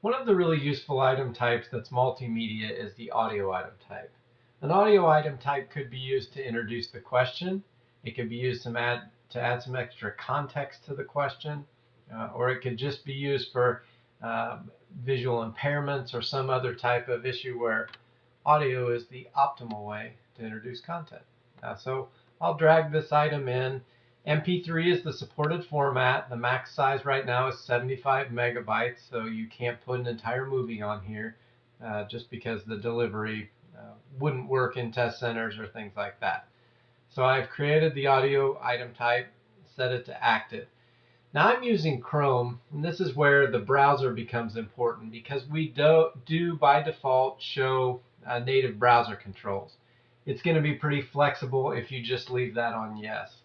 One of the really useful item types that's multimedia is the audio item type. An audio item type could be used to introduce the question. It could be used to add some extra context to the question, or it could just be used for visual impairments or some other type of issue where audio is the optimal way to introduce content. So I'll drag this item in. MP3 is the supported format. The max size right now is 75 megabytes, so you can't put an entire movie on here just because the delivery wouldn't work in test centers or things like that. So I've created the audio item type, set it to active. Now I'm using Chrome, and this is where the browser becomes important because we do by default show native browser controls. It's going to be pretty flexible if you just leave that on yes.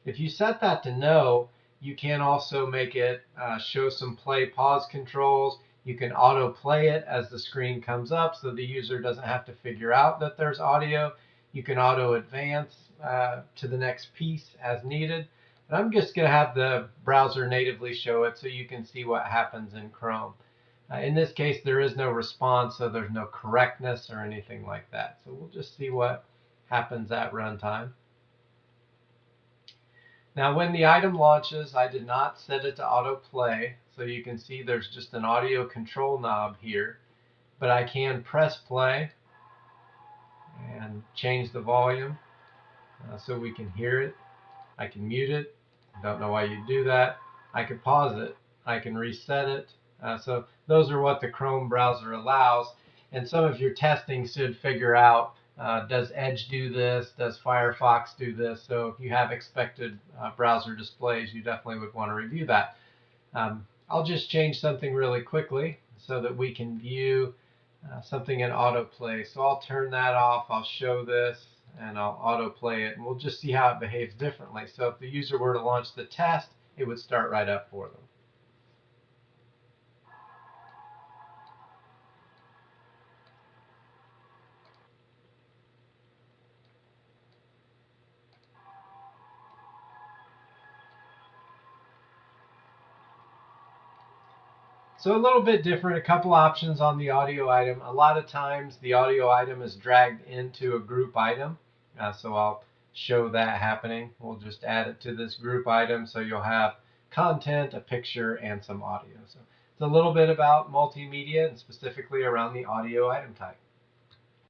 If you set that to no, you can also make it show some play pause controls. You can auto play it as the screen comes up so the user doesn't have to figure out that there's audio. You can auto advance to the next piece as needed. And I'm just going to have the browser natively show it so you can see what happens in Chrome. In this case, there is no response, so there's no correctness or anything like that. So we'll just see what happens at runtime. Now, when the item launches, I did not set it to autoplay, so you can see there's just an audio control knob here. But I can press play and change the volume so we can hear it. I can mute it. Don't know why you do that. I can pause it. I can reset it. So those are what the Chrome browser allows. And some of your testing should figure out, does Edge do this? Does Firefox do this? So if you have expected browser displays, you definitely would want to review that. I'll just change something really quickly so that we can view something in autoplay. So I'll turn that off. I'll show this and I'll autoplay it, and we'll just see how it behaves differently. So if the user were to launch the test, it would start right up for them. So a little bit different, a couple options on the audio item. A lot of times the audio item is dragged into a group item. So I'll show that happening. We'll just add it to this group item so you'll have content, a picture, and some audio. So it's a little bit about multimedia and specifically around the audio item type.